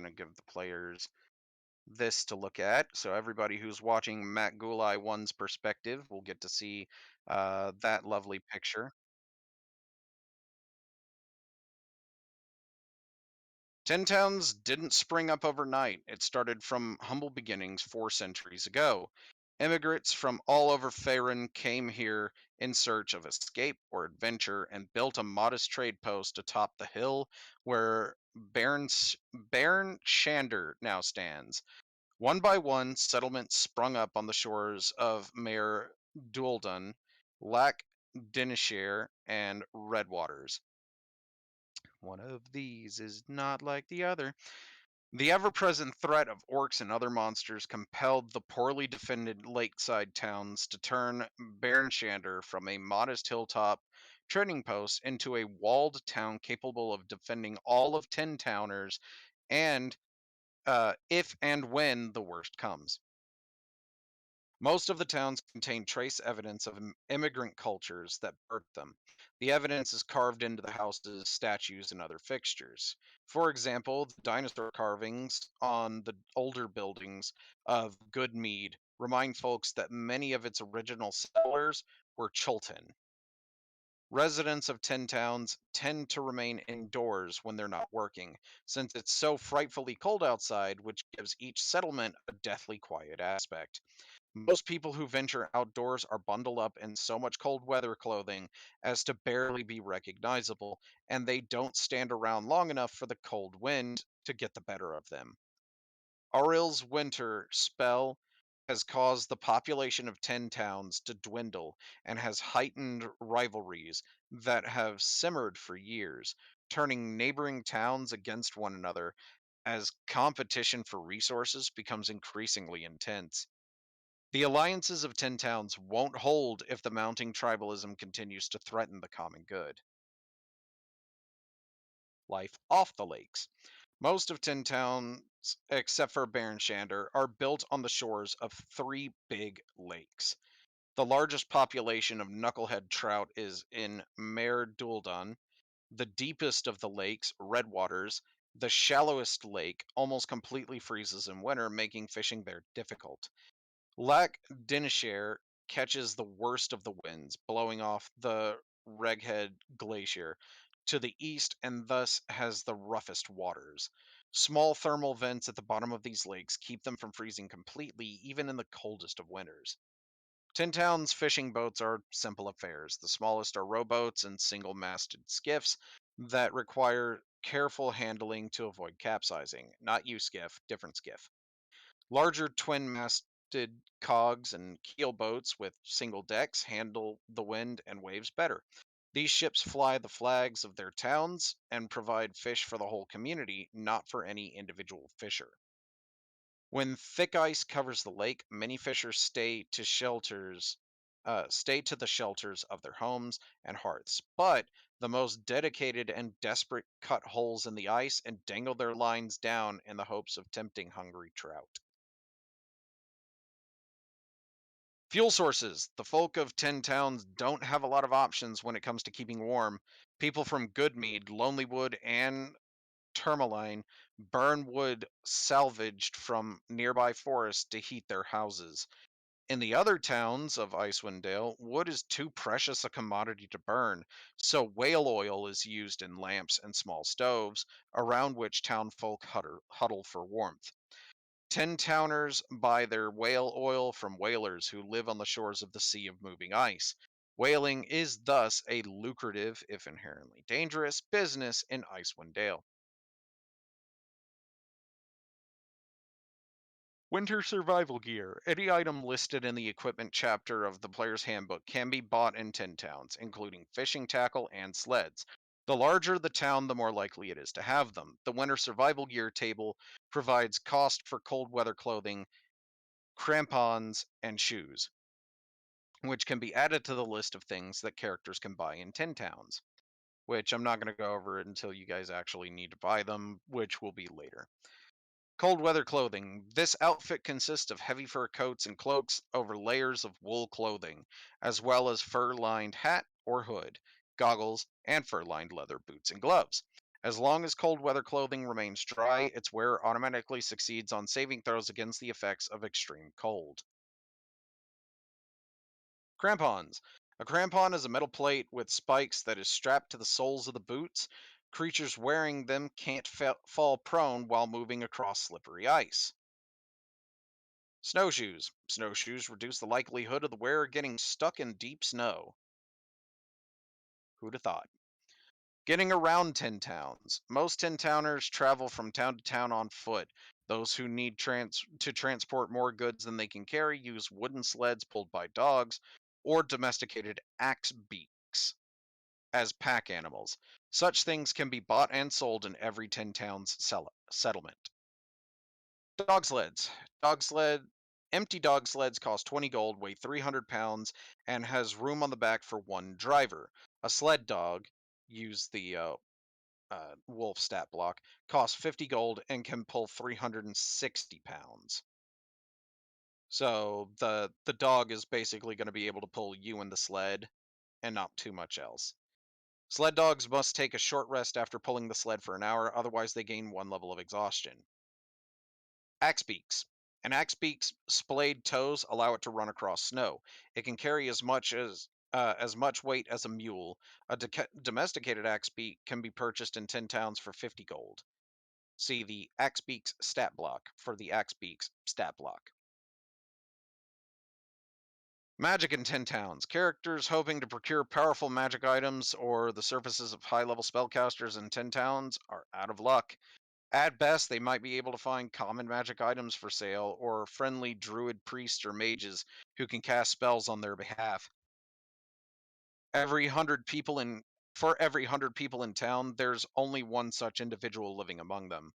to give the players this to look at. So everybody who's watching Matt Gulai one's perspective will get to see that lovely picture. Tin Towns didn't spring up overnight. It started from humble beginnings 4 centuries ago. Immigrants from all over Faerun came here in search of escape or adventure and built a modest trade post atop the hill where Bairn Shander now stands. One by one, settlements sprung up on the shores of Mare Dualdun, Lac Dinishare, and Redwaters. One of these is not like the other. The ever present threat of orcs and other monsters compelled the poorly defended lakeside towns to turn Bernshander from a modest hilltop trading post into a walled town capable of defending all of 10 towners and if and when the worst comes. Most of the towns contain trace evidence of immigrant cultures that birthed them. The evidence is carved into the houses, statues, and other fixtures. For example, the dinosaur carvings on the older buildings of Goodmead remind folks that many of its original settlers were Chultan. Residents of Tin Towns tend to remain indoors when they're not working, since it's so frightfully cold outside, which gives each settlement a deathly quiet aspect. Most people who venture outdoors are bundled up in so much cold weather clothing as to barely be recognizable, and they don't stand around long enough for the cold wind to get the better of them. Auril's winter spell has caused the population of 10 towns to dwindle and has heightened rivalries that have simmered for years, turning neighboring towns against one another as competition for resources becomes increasingly intense. The alliances of 10 towns won't hold if the mounting tribalism continues to threaten the common good. Life off the lakes. Most of 10 towns, except for Shander, are built on the shores of 3 big lakes. The largest population of knucklehead trout is in Mare Duldun, the deepest of the lakes, Redwaters. The shallowest lake almost completely freezes in winter, making fishing there difficult. Lac Dinishare catches the worst of the winds, blowing off the Reghead Glacier to the east and thus has the roughest waters. Small thermal vents at the bottom of these lakes keep them from freezing completely, even in the coldest of winters. Tin Town's fishing boats are simple affairs. The smallest are rowboats and single masted skiffs that require careful handling to avoid capsizing. Not you, skiff, different skiff. Larger twin masted cogs and keel boats with single decks handle the wind and waves better. These ships fly the flags of their towns and provide fish for the whole community, not for any individual fisher. When thick ice covers the lake, many fishers stay to the shelters of their homes and hearths. But the most dedicated and desperate cut holes in the ice and dangle their lines down in the hopes of tempting hungry trout. Fuel sources. The folk of 10 towns don't have a lot of options when it comes to keeping warm. People from Goodmead, Lonelywood, and Tourmaline burn wood salvaged from nearby forests to heat their houses. In the other towns of Icewind Dale, wood is too precious a commodity to burn, so whale oil is used in lamps and small stoves, around which townfolk huddle for warmth. 10 towners buy their whale oil from whalers who live on the shores of the Sea of Moving Ice. Whaling is thus a lucrative, if inherently dangerous, business in Icewind Dale. Winter survival gear. Any item listed in the equipment chapter of the player's handbook can be bought in 10 towns, including fishing tackle and sleds. The larger the town, the more likely it is to have them. The winter survival gear table provides cost for cold weather clothing, crampons, and shoes, which can be added to the list of things that characters can buy in 10 towns, which I'm not going to go over until you guys actually need to buy them, which will be later. Cold weather clothing. This outfit consists of heavy fur coats and cloaks over layers of wool clothing, as well as fur lined hat or hood, goggles, and fur lined leather boots and gloves. As long as cold weather clothing remains dry, its wearer automatically succeeds on saving throws against the effects of extreme cold. Crampons. A crampon is a metal plate with spikes that is strapped to the soles of the boots. Creatures wearing them can't fall prone while moving across slippery ice. Snowshoes. Snowshoes reduce the likelihood of the wearer getting stuck in deep snow. Who'd have thought? Getting around Tin Towns. Most Tin Towners travel from town to town on foot. Those who need to transport more goods than they can carry use wooden sleds pulled by dogs or domesticated axe beaks as pack animals. Such things can be bought and sold in every Tin Town's settlement. Dog sleds. Empty dog sleds cost 20 gold, weigh 300 pounds, and has room on the back for one driver. A sled dog, use the wolf stat block, costs 50 gold and can pull 360 pounds. So the dog is basically going to be able to pull you in the sled and not too much else. Sled dogs must take a short rest after pulling the sled for an hour, otherwise they gain one level of exhaustion. Axe beaks. An axe beak's splayed toes allow it to run across snow. It can carry as much weight as a mule. A domesticated axe beak can be purchased in 10 towns for 50 gold. See the axe beaks stat block for the axe beaks stat block. Magic in 10 towns. Characters hoping to procure powerful magic items or the services of high level spellcasters in 10 towns are out of luck. At best, they might be able to find common magic items for sale or friendly druid priests or mages who can cast spells on their behalf. Every 100 people in For every 100 people in town, there's only one such individual living among them.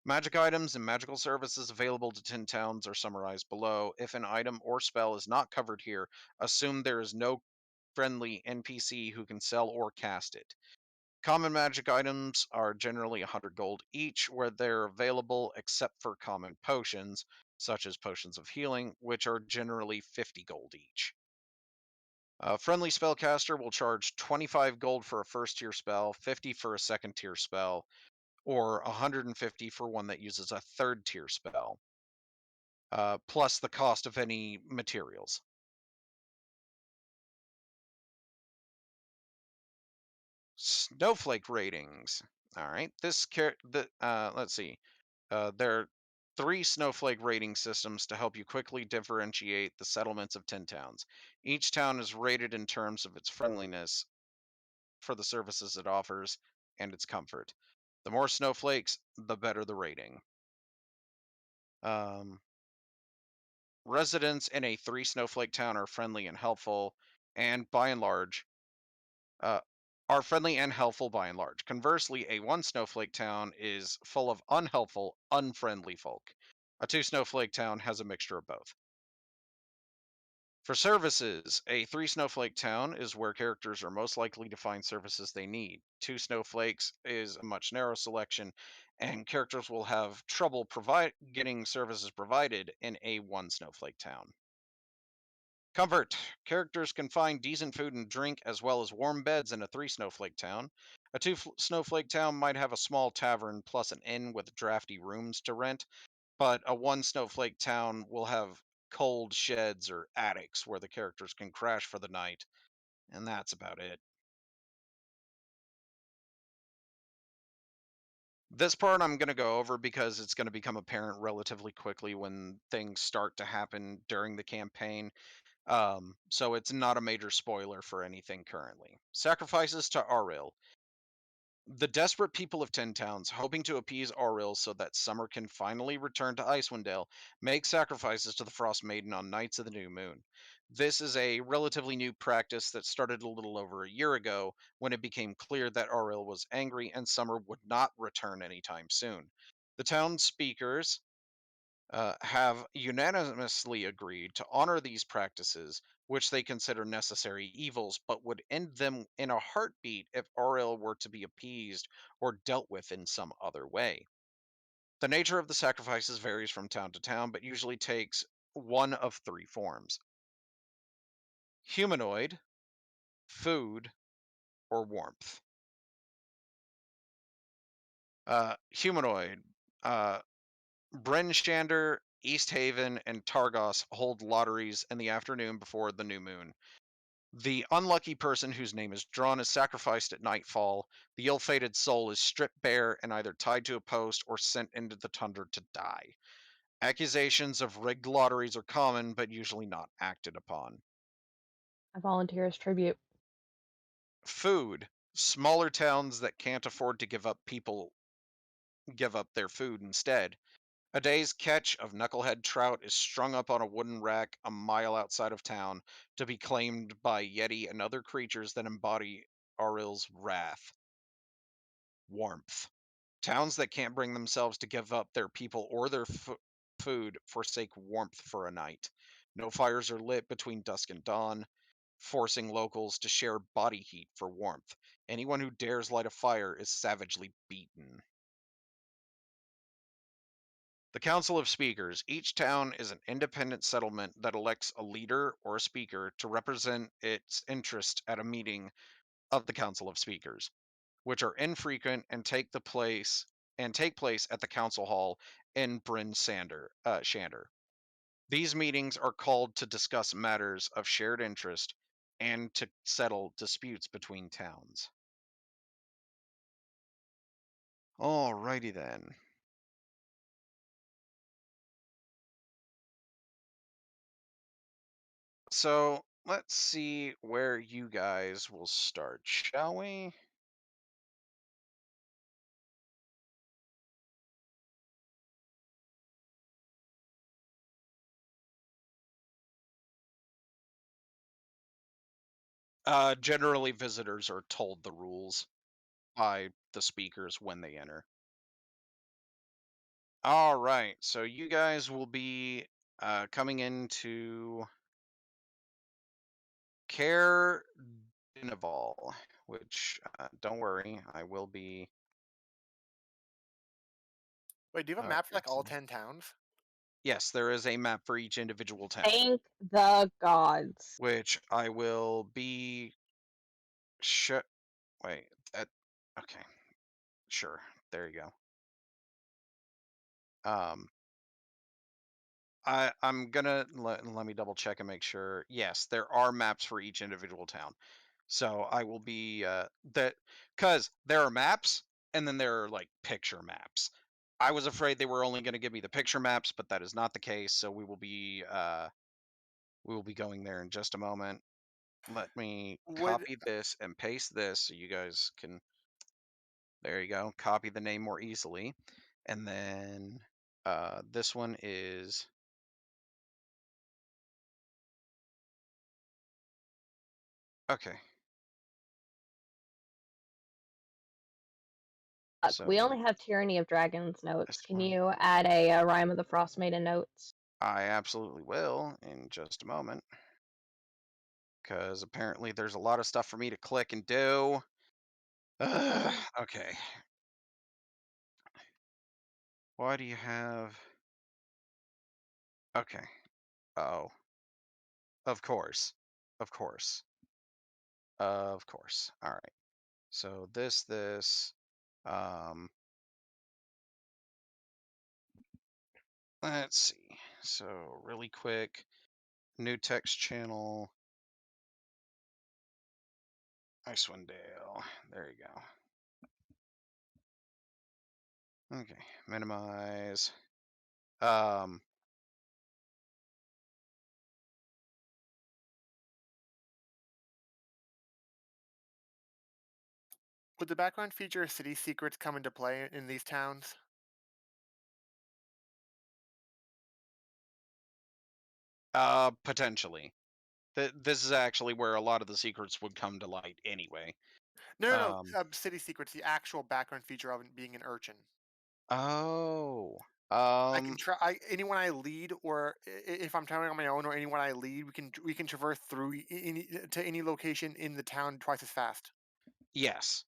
Magic items and magical services available to 10 towns are summarized below. If an item or spell is not covered here, assume there is no friendly NPC who can sell or cast it. Common magic items are generally 100 gold each, where they're available except for common potions, such as potions of healing, which are generally 50 gold each. A friendly spellcaster will charge 25 gold for a first tier spell, 50 for a second tier spell, or 150 for one that uses a third tier spell, plus the cost of any materials. Snowflake ratings. All right, let's see. There are three snowflake rating systems to help you quickly differentiate the settlements of 10 towns. Each town is rated in terms of its friendliness for the services it offers and its comfort. The more snowflakes, the better the rating. Um, Residents in a three snowflake town are friendly and helpful, and by and large, uh, are friendly and helpful by and large. Conversely, a one snowflake town is full of unhelpful, unfriendly folk. A two snowflake town has a mixture of both. For services, a three snowflake town is where characters are most likely to find services they need. Two snowflakes is a much narrow selection, and characters will have trouble getting services provided in a one snowflake town. Comfort. Characters can find decent food and drink as well as warm beds in a three snowflake town. A two snowflake town might have a small tavern plus an inn with drafty rooms to rent, but a one snowflake town will have cold sheds or attics where the characters can crash for the night, and that's about it. This part I'm going to go over because it's going to become apparent relatively quickly when things start to happen during the campaign. So it's not a major spoiler for anything currently. Sacrifices to Auril. The desperate people of Ten Towns, hoping to appease Auril so that summer can finally return to Icewind, make sacrifices to the Frost Maiden on nights of the new moon. This is a relatively new practice that started a little over a year ago when it became clear that Auril was angry and summer would not return anytime soon. The town speakers have unanimously agreed to honor these practices, which they consider necessary evils, but would end them in a heartbeat if Auril were to be appeased or dealt with in some other way. The nature of the sacrifices varies from town to town, but usually takes one of three forms: humanoid, food, or warmth. Humanoid. Uh, Bryn Shander, East Haven, and Targos hold lotteries in the afternoon before the new moon. The unlucky person whose name is drawn is sacrificed at nightfall. The ill-fated soul is stripped bare and either tied to a post or sent into the tundra to die. Accusations of rigged lotteries are common, but usually not acted upon. I volunteer as tribute. Food. Smaller towns that can't afford to give up people give up their food instead. A day's catch of knucklehead trout is strung up on a wooden rack a mile outside of town to be claimed by Yeti and other creatures that embody Aril's wrath. Warmth. Towns that can't bring themselves to give up their people or their food forsake warmth for a night. No fires are lit between dusk and dawn, forcing locals to share body heat for warmth. Anyone who dares light a fire is savagely beaten. The Council of Speakers. Each town is an independent settlement that elects a leader or a speaker to represent its interest at a meeting of the Council of Speakers, which are infrequent and take place at the council hall in Shander. These meetings are called to discuss matters of shared interest and to settle disputes between towns. Alrighty then. So let's see where you guys will start, shall we? Generally, visitors are told the rules by the speakers when they enter. All right, so you guys will be coming into Care Denval, which don't worry, I will be Wait, do you have a map for like all fixing. 10 towns? Yes, there is a map for each individual town, Thank the gods. which I will be. Wait, that. Okay, sure. There you go. I'm gonna let me double check and make sure. Yes, there are maps for each individual town. So I will be that because there are maps and then there are like picture maps. I was afraid they were only going to give me the picture maps, but that is not the case. So we will be going there in just a moment. Let me Would copy this and paste this so you guys can. There you go. Copy the name more easily, and then this one is okay. Look, we So only have Tyranny of Dragons this notes. Can one. you add a Rhyme of the Frost Maiden notes? I absolutely will in just a moment. Because apparently there's a lot of stuff for me to click and do. Okay. Why do you have. Okay. Oh. Of course. Of course. Of course. All right. So this. Um, let's see. So really quick. New text channel. Icewind Dale. There you go. Okay. Minimize. Um, the background feature city secrets come into play in these towns? Potentially. This is actually where a lot of the secrets would come to light anyway. No, city secrets, the actual background feature of it being an urchin. Oh. I can try. Anyone I lead, or if I'm traveling on my own, or anyone I lead, we can traverse through to any location in the town twice as fast. Yes.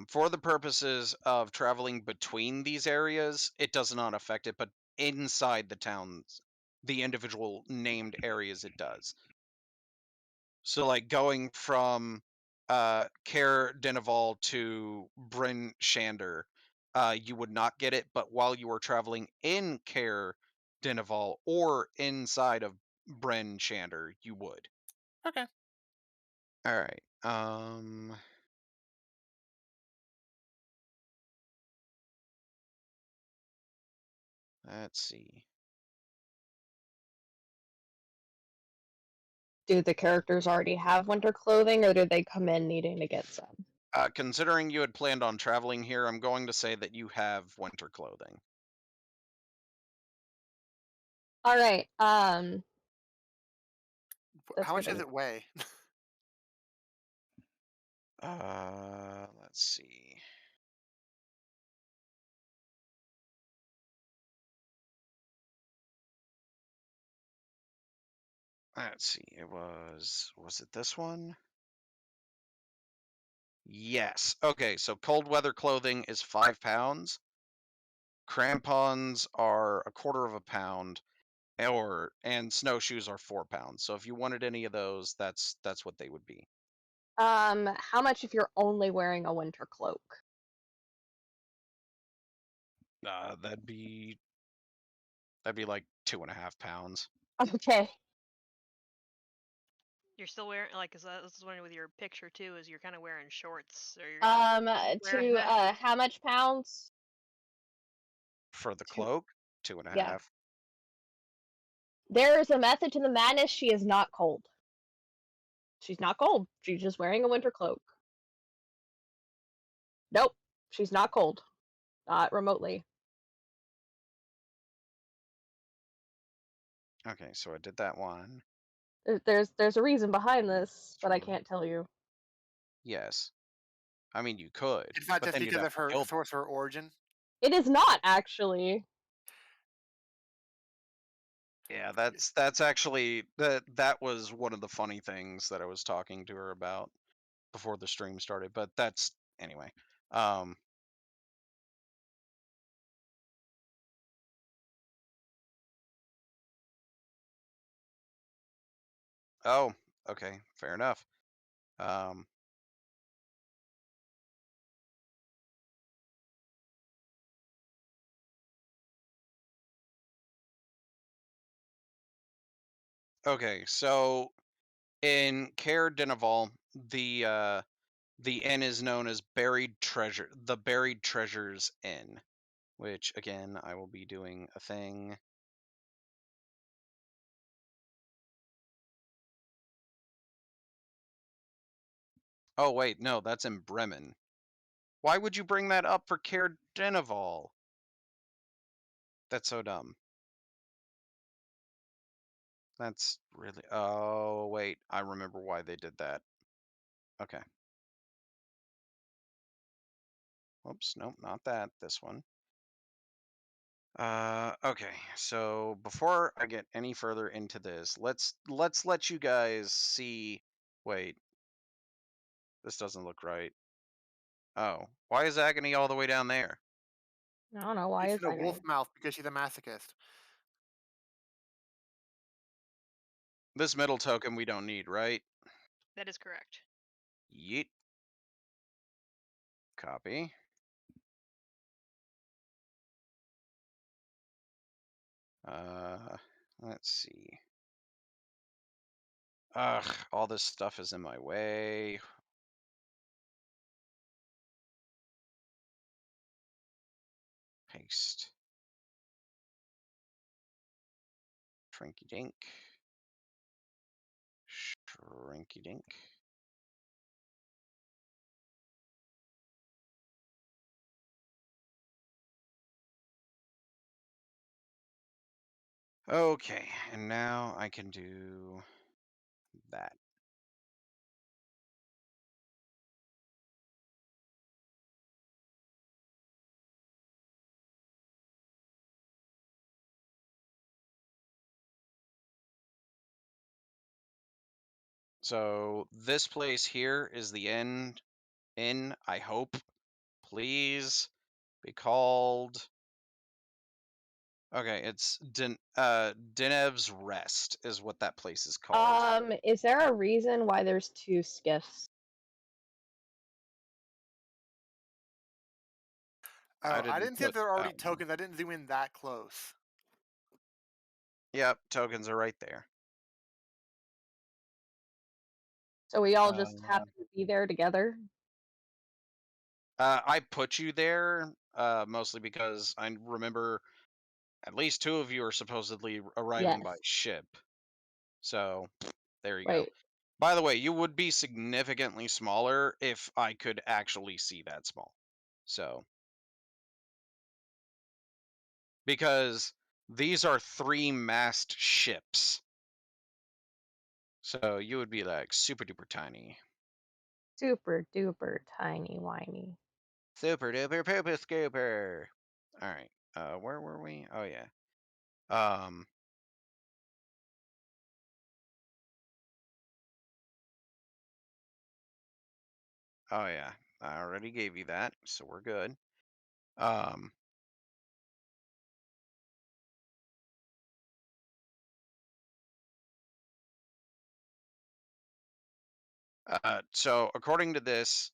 For the purposes of traveling between these areas, it does not affect it, but inside the towns, the individual named areas, it does. So, like going from Care Denval to Bryn Shander, you would not get it, but while you are traveling in Care Denval or inside of Bryn Shander, you would. Okay. All right. Let's see. Do the characters already have winter clothing, or do they come in needing to get some? Considering you had planned on traveling here, I'm going to say that you have winter clothing. All right. How That's much does gonna. it weigh? Let's see. Let's see. Was it this one? Yes. Okay, so cold weather clothing is 5 pounds. Crampons are a quarter of a pound, and snowshoes are 4 pounds. So if you wanted any of those, that's what they would be. How much if you're only wearing a winter cloak? That'd be like 2.5 pounds. Okay. You're still wearing like, is that, this is one with your picture too, is you're kind of wearing shorts or you're wearing To how much pounds? For the Two. cloak, 2.5. Yeah. There is a method to the madness. She is not cold. She's not cold. She's just wearing a winter cloak. Nope. She's not cold. Not remotely. Okay, so I did that one. There's a reason behind this, but I True. can't tell you. Yes. I mean, you could, It's not but just then you'd because have of to her kill them. sorcerer origin. It is not actually. Yeah, that's actually that was one of the funny things that I was talking to her about before the stream started, but that's anyway. Oh, okay, fair enough. Okay, so in Care Denival, the inn is known as the Buried Treasures Inn, which again I will be doing a thing. Oh wait, no, that's in Bremen. Why would you bring that up for Care Denival? That's so dumb. That's really. Oh wait, I remember why they did that. Okay. Whoops, nope, not that. This one. Okay. So before I get any further into this, let's let you guys see. Wait, this doesn't look right. Oh, why is Agony all the way down there? I don't know why It's is in a that wolf going. mouth because she's a masochist. This middle token we don't need, right? That is correct. Yeet. Copy. Let's see. Ugh, all this stuff is in my way. Paste. Shrinky dink. Shrinky dink. Okay, and now I can do that. So this place here is the end. I hope. Please be called. Okay, it's Denev's Rest is what that place is called. Is there a reason why there's two skiffs? Oh, I didn't see that put there are already that one. tokens. I didn't zoom in that close. Yep, tokens are right there. So we all just happen to be there together. I put you there mostly because I remember at least two of you are supposedly arriving by Yes. ship. So there you go. Right. By the way, you would be significantly smaller if I could actually see that small. So because these are 3-mast ships. So you would be like super duper tiny. Super duper tiny whiny. Super duper pooper scooper. All right. Where were we? Oh yeah. Um. Oh yeah. I already gave you that, so we're good. Um. So according to this,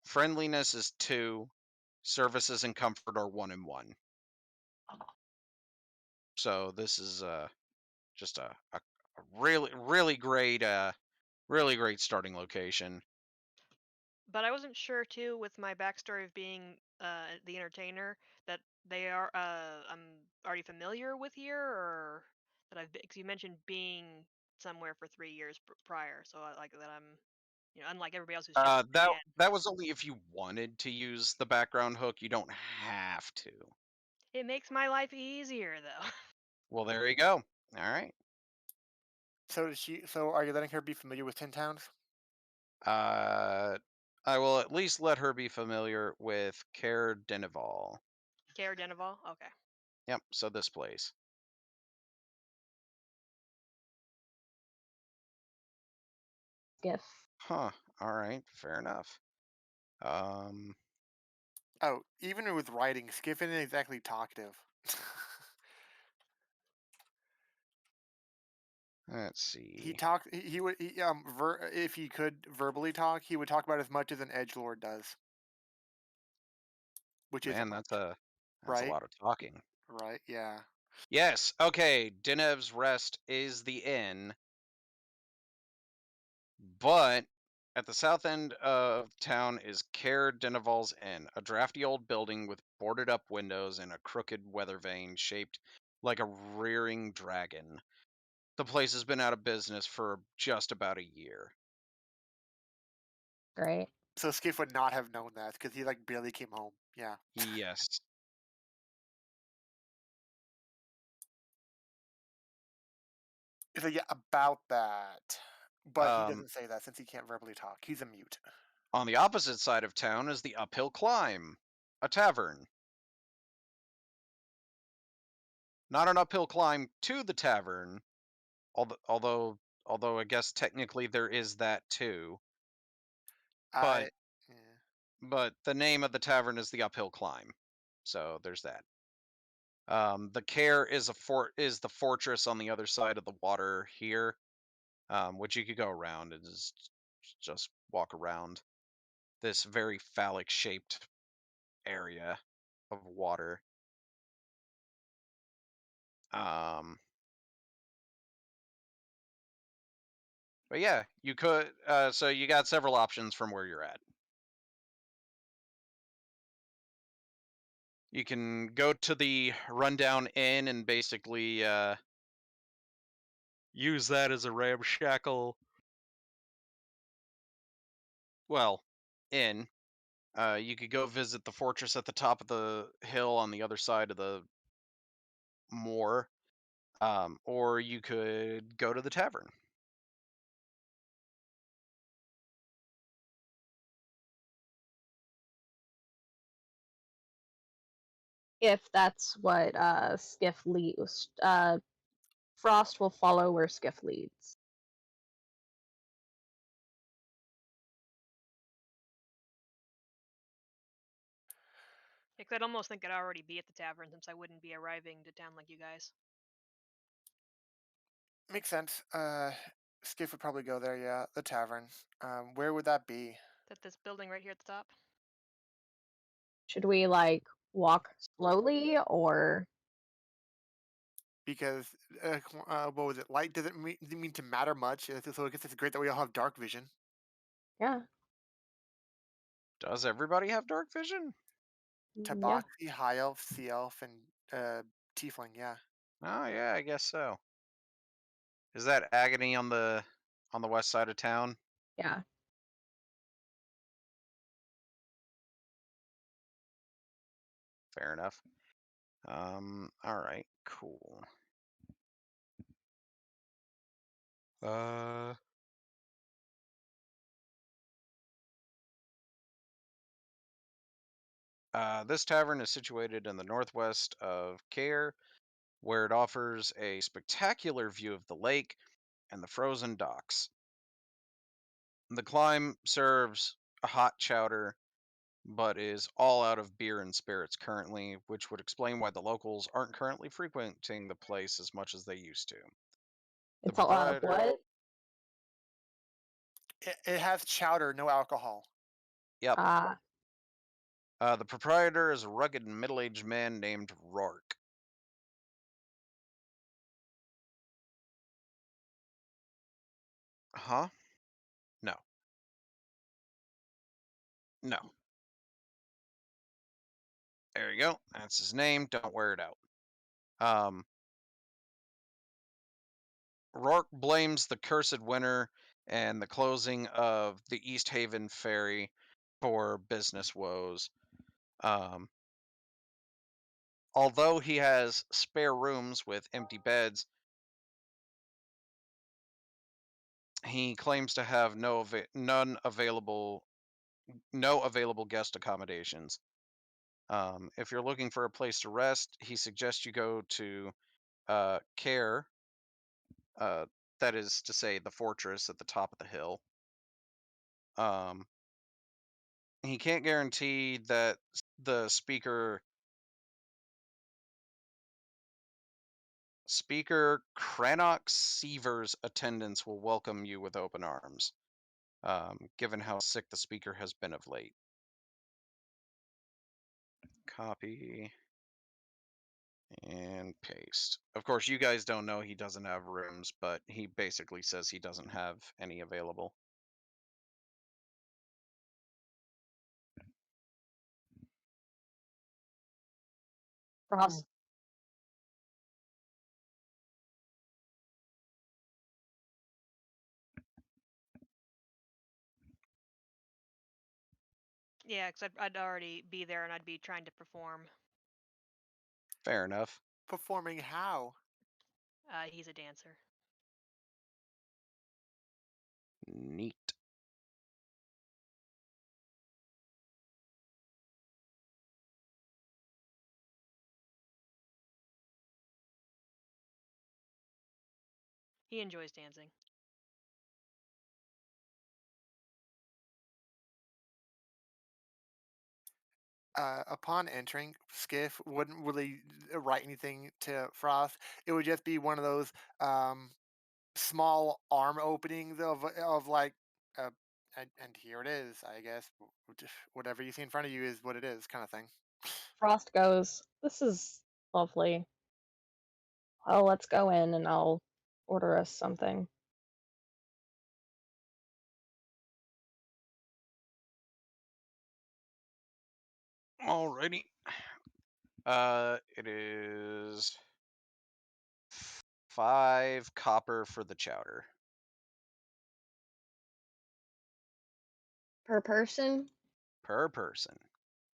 friendliness is 2, services and comfort are 1 and 1. So this is just a really great really great starting location. But I wasn't sure too, with my backstory of being the entertainer, that they are I'm already familiar with here, or that I've because you mentioned being somewhere for 3 years prior, so I like that I'm, unlike everybody else who's just That in. that was only if you wanted to use the background hook. You don't have to. It makes my life easier though. Well, there you go. All right. So So are you letting her be familiar with Tin Towns? Uh, I will at least let her be familiar with Care Denval. Cara Denval? Okay. Yep. So this place. Skiff. Huh. All right. Fair enough. Um. Oh, even with writing, Skiff isn't exactly talkative. Let's see. He would if he could verbally talk, he would talk about as much as an edgelord does, which isn't Man, much, that's a right? lot of talking. Right? Yeah. Yes. Okay. Denev's Rest is the inn, but at the south end of town is Care Deneval's Inn, a drafty old building with boarded up windows and a crooked weather vane shaped like a rearing dragon. The place has been out of business for just about a year. Great. So Skiff would not have known that because he like barely came home. Yeah. Yes. So yeah, about that. But he Um, doesn't say that since he can't verbally talk. He's a mute. on the opposite side of town is the Uphill Climb, a tavern. Not an uphill climb to the tavern, although I guess technically there is that too. But I yeah. the name of the tavern is the Uphill Climb, so there's that. The Care is the fortress on the other side of the water here, which you could go around and just walk around this very phallic shaped area of water. Um, but yeah, you could. So you got several options from where you're at. You can go to the rundown inn and basically use that as a ramshackle, well, inn. You could go visit the fortress at the top of the hill on the other side of the moor, or you could go to the tavern. If that's what Skiff leads. Frost will follow where Skiff leads. Because I'd almost think I'd already be at the tavern since I wouldn't be arriving to town like you guys. Makes sense. Skiff would probably go there, yeah. The tavern. Where would that be? That this building right here at the top. Should we like walk slowly or Because what was it? Light doesn't mean to matter much. So I guess it's great that we all have dark vision. yeah? Does everybody have dark vision? Yeah. Tabaxi, high elf, sea elf, and tiefling. Yeah. Oh yeah, I guess so. Is that Agony on the west side of town? Yeah. Fair enough. All right, cool. This tavern is situated in the northwest of Care, where it offers a spectacular view of the lake and the frozen docks. The climb serves a hot chowder, but is all out of beer and spirits currently, which would explain why the locals aren't currently frequenting the place as much as they used to. The It's all out of proprietor, what? It has chowder, no alcohol. yep, Ah, the proprietor is a rugged middle-aged man named Rourke. Huh? No, no. There you go. That's his name. Don't wear it out. Um, Rourke blames the cursed winter and the closing of the East Haven ferry for business woes. Um, although he has spare rooms with empty beds, he claims to have no available guest accommodations. If you're looking for a place to rest, he suggests you go to Care, uh, that is to say, the fortress at the top of the hill. He can't guarantee that the speaker Crannox Seaver's attendance will welcome you with open arms, given how sick the speaker has been of late. Copy and paste. Of course, you guys don't know he doesn't have rooms, but he basically says he doesn't have any available. Frost. Yeah, because I'd already be there and I'd be trying to perform. Fair enough. Performing how? He's a dancer. Neat. He enjoys dancing. Upon entering, Skiff wouldn't really write anything to Frost. It would just be one of those small arm openings of like, uh, and here it is. I guess whatever you see in front of you is what it is, kind of thing. Frost goes, "This is lovely. Well, let's go in and I'll order us something." Alrighty. It is 5 copper for the chowder. Per person? Per person.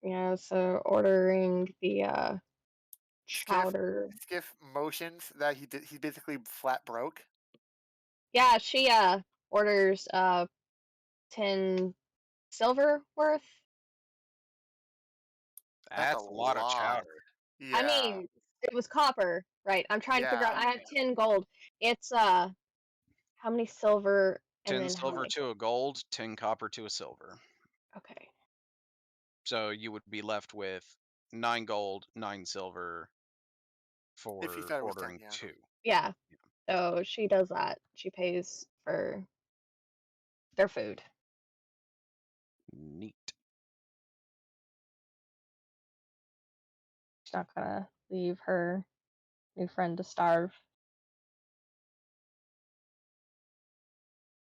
Yeah, so ordering the Skiff chowder. Skiff motions that he's basically flat broke. Yeah, she orders 10 silver worth. That's a That's a lot of lot. chowder. Yeah. I mean, it was copper, right? I'm trying to figure out. Yeah. I have 10 gold. It's how many silver and 10 then how silver many? to a gold, 10 copper to a silver. Okay. So you would be left with 9 gold, 9 silver If you for said it was 10, ordering yeah. 2. Yeah. So she does that. She pays for their food. Neat. She's not gonna leave her new friend to starve.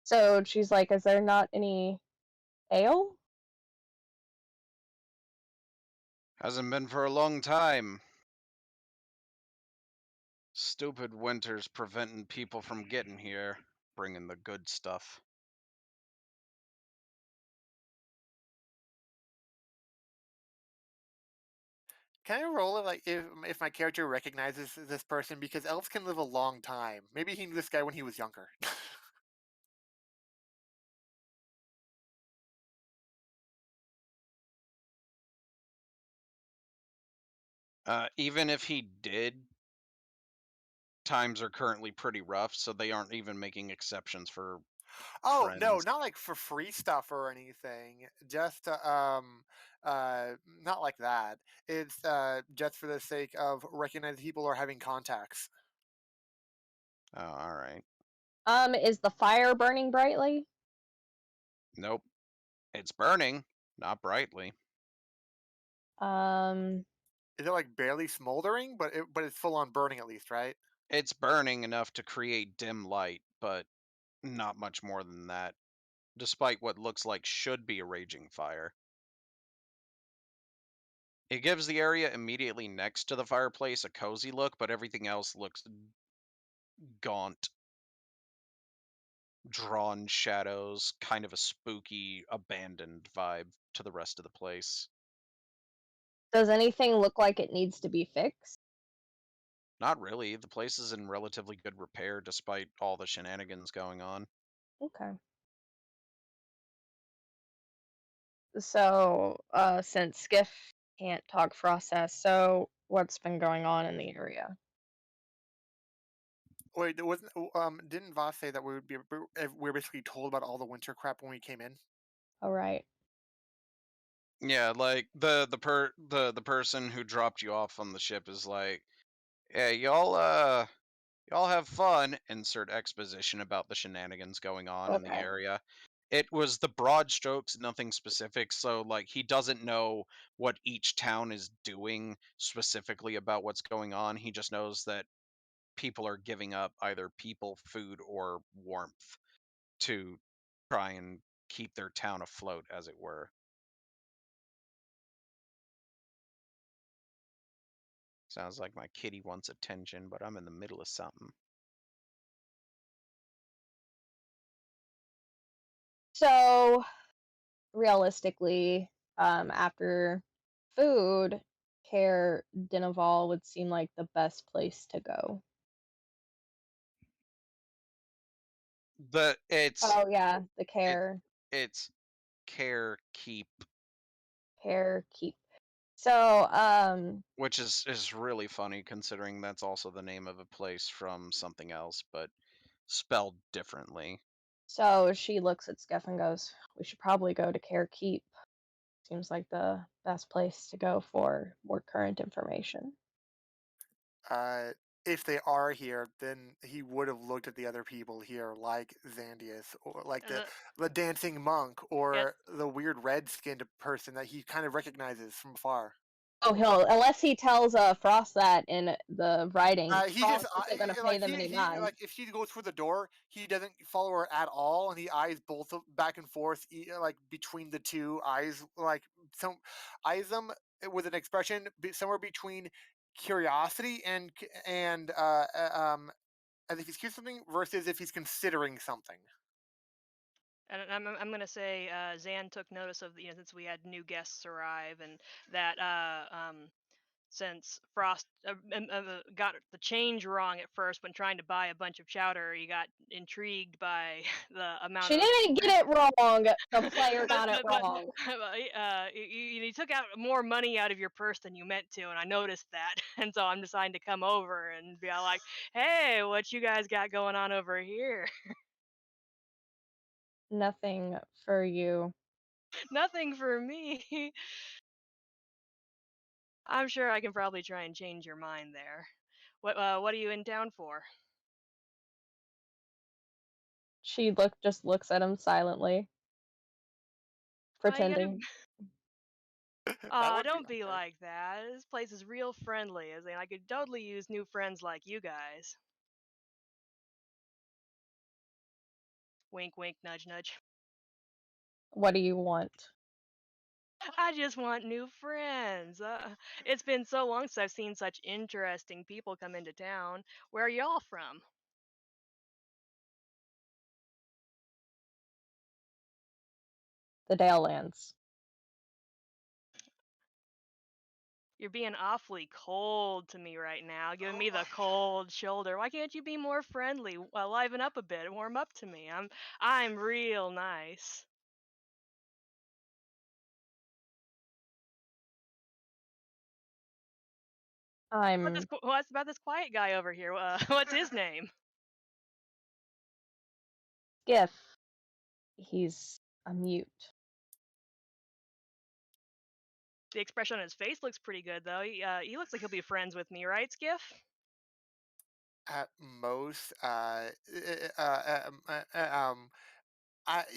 So she's like, "Is there not any ale?" Hasn't been for a long time. Stupid winter's preventing people from getting here, bringing the good stuff. Can I roll it like if my character recognizes this person because elves can live a long time? Maybe he knew this guy when he was younger. Even if he did, times are currently pretty rough, so they aren't even making exceptions for Oh no, friends. not like for free stuff or anything. Just not like that. It's just for the sake of recognizing people or having contacts. Oh, all right. Is the fire burning brightly? Nope. It's burning, not brightly. Um, Is it like barely smoldering, but it's full on burning at least, right? It's burning enough to create dim light, but not much more than that, despite what looks like should be a raging fire. It gives the area immediately next to the fireplace a cozy look, but everything else looks gaunt, drawn shadows, kind of a spooky, abandoned vibe to the rest of the place. does anything look like it needs to be fixed? Not really. The place is in relatively good repair despite all the shenanigans going on. Okay. So, since Skiff can't talk process, so what's been going on in the area? Wait, wasn't didn't Voss say that we were basically told about all the winter crap when we came in? All right. Yeah, like the person who dropped you off on the ship is like, "Yeah, y'all have fun." Insert exposition about the shenanigans going on in the Okay. area. It was the broad strokes, nothing specific. So like he doesn't know what each town is doing specifically about what's going on. He just knows that people are giving up either people, food, or warmth to try and keep their town afloat, as it were. Sounds like my kitty wants attention, but I'm in the middle of something. So, realistically, after food, Care Denval would seem like the best place to go. But it's Oh yeah, the it it's care keep, Care Keep. So, which is really funny considering that's also the name of a place from something else, but spelled differently. so she looks at Skiff and goes, "We should probably go to Care Keep. Seems like the best place to go for more current information." Uh, if they are here, then he would have looked at the other people here, like Zandius, or like And the dancing monk, yeah, or the weird red-skinned person that he kind of recognizes from afar. Oh, he'll unless he tells Frost that in the writing, He just Frost isn't going to pay like them any he mind. like if she goes through the door, he doesn't follow her at all, and he eyes both back and forth, like between the two eyes, like some eyes them with an expression somewhere between curiosity and as if he's curious something versus if he's considering something. and I'm gonna say Zan took notice of since we had new guests arrive and that since Frost got the change wrong at first when trying to buy a bunch of chowder, he got intrigued by the amount She of. didn't get it wrong. The player but got it but wrong. you took out more money out of your purse than you meant to, and I noticed that, and so I'm deciding to come over and be all like, "Hey, what you guys got going on over here?" Nothing for you. Nothing for me. I'm sure I can probably try and change your mind there. What are you in town for? She just looks at him silently, You gotta pretending. That Aw, would be don't be unfair. like that. This place is real friendly, as in I could totally use new friends like you guys. Wink, wink, nudge, nudge. What do you want? I just want new friends. It's been so long since I've seen such interesting people come into town. Where are y'all from? The Dalelands. You're being awfully cold to me right now, giving me the cold shoulder. Why can't you be more friendly? Liven up a bit, warm up to me. I'm real nice. I'm What's about this quiet guy over here? What's his name? Skiff. He's a mute. The expression on his face looks pretty good, though. He looks like he'll be friends with me, right, Skiff? At most,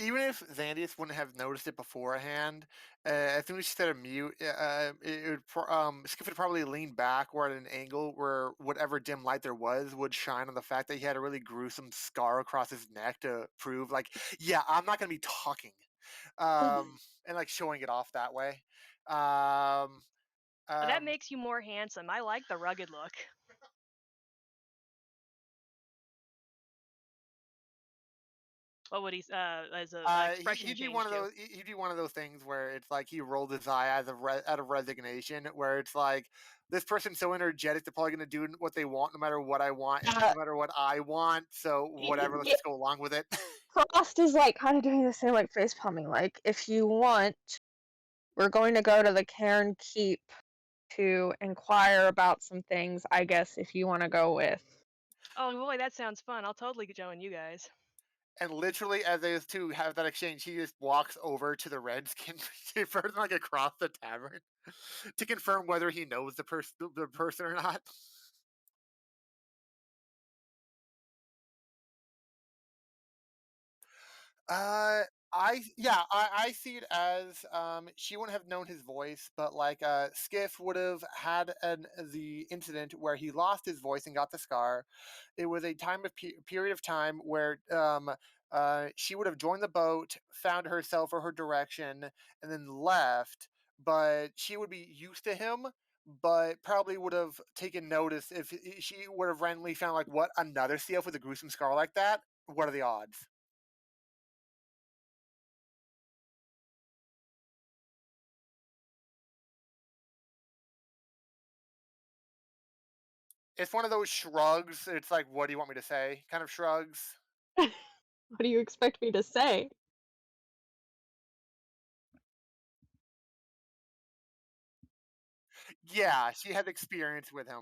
even if Xandius wouldn't have noticed it beforehand, as soon as she said a mute, Skip would probably lean backward at an angle where whatever dim light there was would shine on the fact that he had a really gruesome scar across his neck to prove, like, yeah, I'm not going to be talking, and like showing it off that way. Um, That um, makes you more handsome. I like the rugged look. What would he as a expression he'd be change one of to? those. He'd be one of those things where it's like he rolled his eye out of resignation, where it's like this person's so energetic, they're probably going to do what they want, no matter what I want, and Uh, no matter what I want. So whatever, let's yeah, just go along with it. Frost is like kind of doing the same like face palming. Like, if you want, we're going to go to the Cairn Keep to inquire about some things. I guess if you want to go with. Oh boy, that sounds fun. I'll totally join you guys. And literally, as those two have that exchange, he just walks over to the Redskin person, like across the tavern, to confirm whether he knows the person or not. Uh, I see it as she wouldn't have known his voice, but like Skiff would have had the incident where he lost his voice and got the scar. It was a period of time where she would have joined the boat, found herself or her direction, and then left. But she would be used to him, but probably would have taken notice if she would have randomly found like what another CF with a gruesome scar like that. What are the odds? It's one of those shrugs. It's like, what do you want me to say? Kind of shrugs. What do you expect me to say? Yeah, she had experience with him.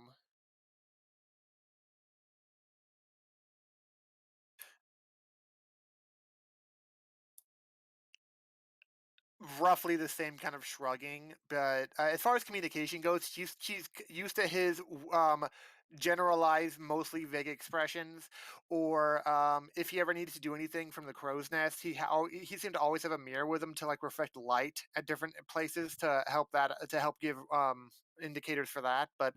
Roughly the same kind of shrugging, but as far as communication goes, she's used to his um, generalized, mostly vague expressions. Or if he ever needed to do anything from the crow's nest, he seemed to always have a mirror with him to like reflect light at different places to help give indicators for that. But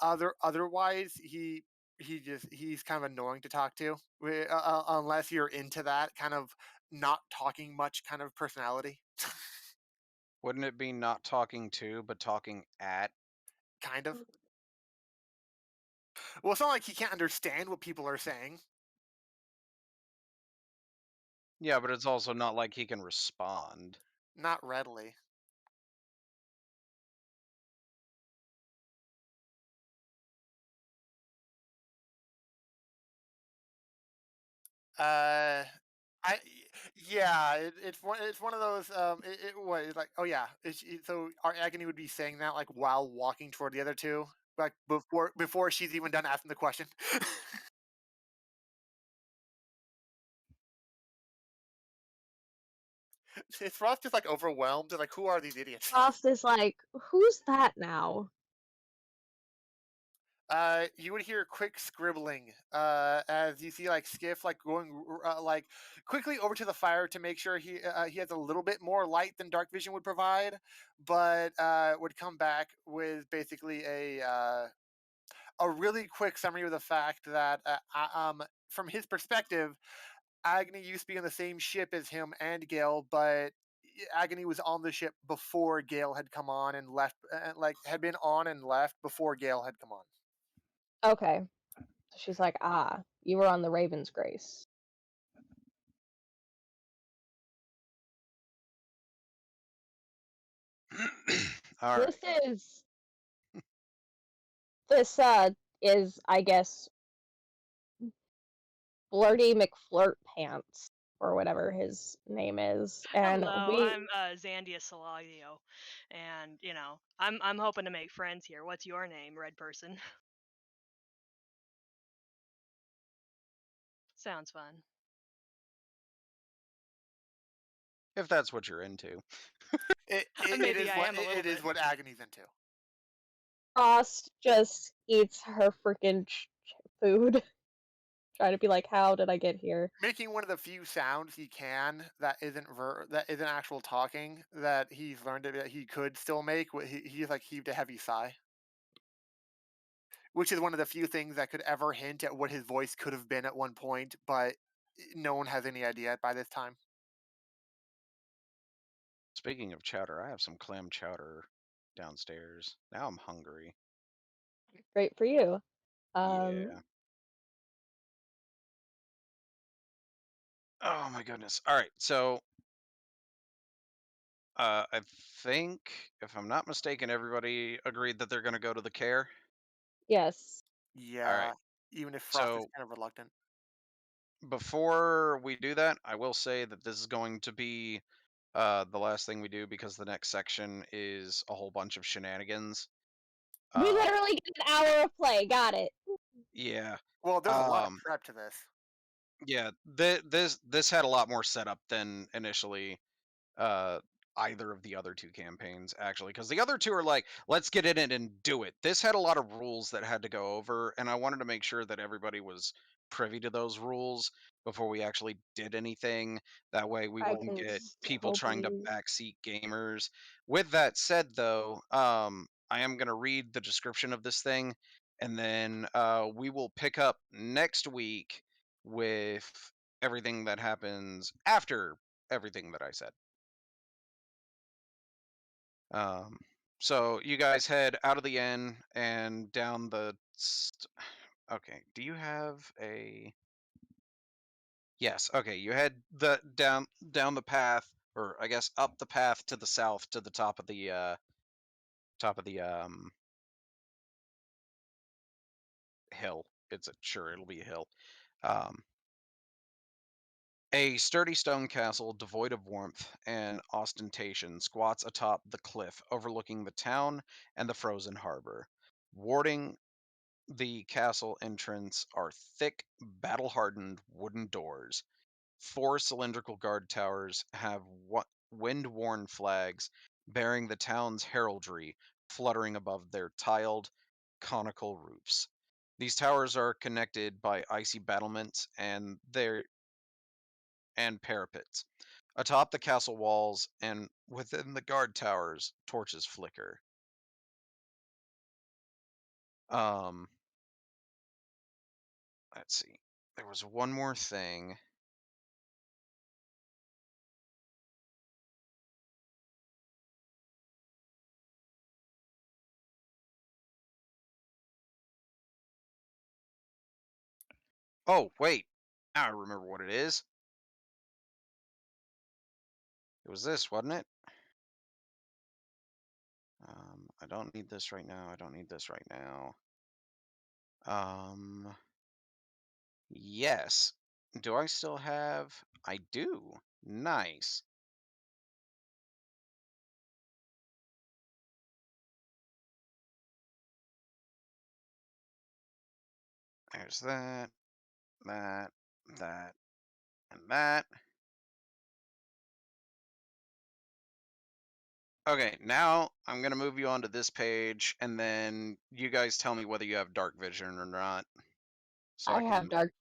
otherwise, he's kind of annoying to talk to, unless you're into that kind of not talking much kind of personality. Wouldn't it be not talking to, but talking at? Kind of. Well, it's not like he can't understand what people are saying. Yeah, but it's also not like he can respond. Not readily. Uh, I yeah, it's one of those what it's like, oh yeah, so our agony would be saying that like while walking toward the other two, like before she's even done asking the question. It's Ross just like overwhelmed, like who are these idiots? Frost is like, who's that now? You would hear quick scribbling as you see like Skiff like going like quickly over to the fire to make sure he has a little bit more light than dark vision would provide, but would come back with basically a really quick summary of the fact that from his perspective, Agony used to be on the same ship as him and Gale, but Agony was on the ship before Gale had come on and left, like had been on and left before Gale had come on. Okay. So she's like, ah, you were on the Raven's Grace. All This right. is this is, I guess, Flirty McFlirt Pants or whatever his name is, and Hello, we I'm Zandia Salagio, and I'm hoping to make friends here. What's your name, red person? Sounds fun. If that's what you're into. It Maybe is I what am a little it is bit. what Agony's into. Frost just eats her freaking food. Try to be like, how did I get here? Making one of the few sounds he can that isn't actual talking that he's learned that he could still make. He's like heaved a heavy sigh, which is one of the few things that could ever hint at what his voice could have been at one point, but no one has any idea by this time. Speaking of chowder, I have some clam chowder downstairs. Now I'm hungry. Great for you. Yeah. Oh my goodness. All right. So I think, if I'm not mistaken, everybody agreed that they're going to go to the care. Yes. All Yeah, right. even if Frost is So kind of reluctant. before we do that, I will say that this is going to be the last thing we do because the next section is a whole bunch of shenanigans. We Uh, literally get an hour of play. Got it. yeah. Well, there's a lot of Um, prep to this. yeah. This had a lot more setup than initially uh either of the other two campaigns, actually, because the other two are like, let's get in it and do it. This had a lot of rules that had to go over, and I wanted to make sure that everybody was privy to those rules before we actually did anything. That way we I wouldn't can get people still trying to believe. backseat gamers. With that said, though, I am going to read the description of this thing, and then we will pick up next week with everything that happens after everything that I said. Um, so you guys head out of the inn and down the. Okay, do you have a? Yes. Okay, you head the down the path, or I guess up the path to the south to the top of the hill. It'll be a hill. Um, a sturdy stone castle devoid of warmth and ostentation squats atop the cliff overlooking the town and the frozen harbor. Warding the castle entrance are thick, battle hardened wooden doors. Four cylindrical guard towers have wind worn flags bearing the town's heraldry fluttering above their tiled, conical roofs. These towers are connected by icy battlements and parapets. Atop the castle walls and within the guard towers, torches flicker. Um, let's see. There was one more thing. Oh, wait. Now I remember what it is. It was this, wasn't it? I don't need this right now. I don't need this right now. Yes. Do I still have? I do. Nice. There's that, that, that, and that. Okay, now I'm gonna move you onto this page, and then you guys tell me whether you have dark vision or not. So I I have can. dark.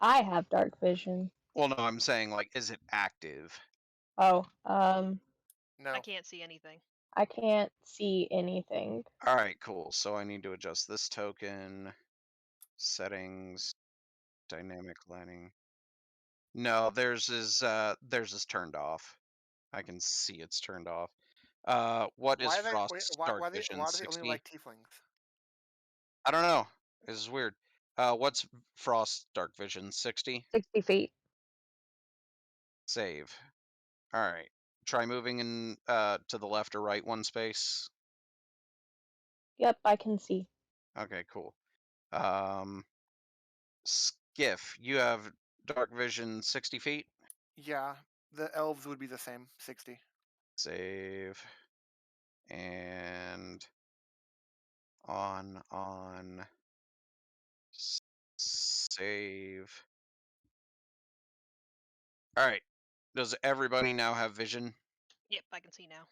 I have dark vision. Well, no, I'm saying like, is it active? Oh, I No. can't see anything. I can't see anything. All right, cool. So I need to adjust this token, settings, dynamic lighting. No, theirs is turned off. I can see it's turned off. What is Why are they? Wait, Frost's dark vision? why do they only 60? like tieflings? I don't know. This is weird. What's Frost's dark vision? 60? 60 feet. Save. All right. Try moving in to the left or right one space. Yep, I can see. Okay, cool. Skiff, you have dark vision 60 feet. Yeah, the elves would be the same, 60. Save. And on. Save. All right. Does everybody now have vision? Yep, I can see now.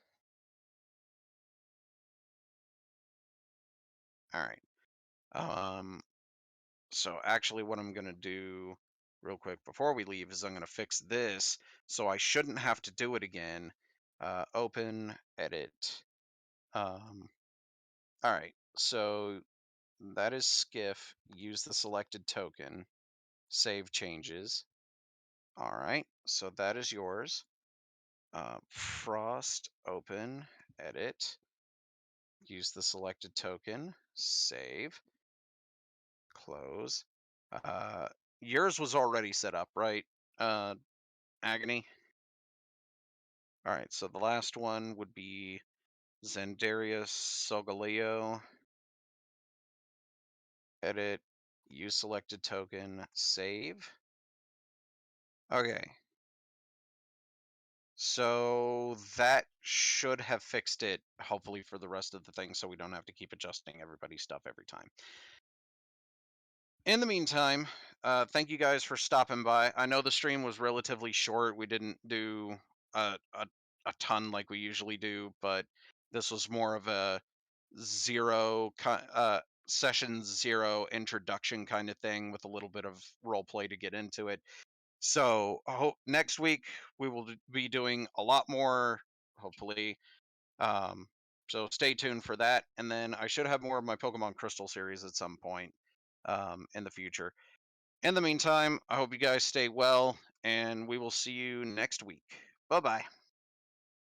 All right. So actually what I'm going to do real quick before we leave is I'm going to fix this so I shouldn't have to do it again. Open, edit. All right. So that is Skiff. Use the selected token. Save changes. All right. So that is yours. Frost, open, edit. Use the selected token. Save. Close. Yours was already set up, right? Agony. All right, so the last one would be Zendarius Sogaleo. Edit. Use selected token. Save. Okay. So that should have fixed it, hopefully, for the rest of the thing, so we don't have to keep adjusting everybody's stuff every time. In the meantime, thank you guys for stopping by. I know the stream was relatively short. We didn't do a ton like we usually do, but this was more of a session zero introduction kind of thing with a little bit of role play to get into it. So next week we will be doing a lot more, hopefully. Um, so stay tuned for that, and then I should have more of my Pokemon Crystal series at some point in the future. In the meantime, I hope you guys stay well, and we will see you next week. Bye bye.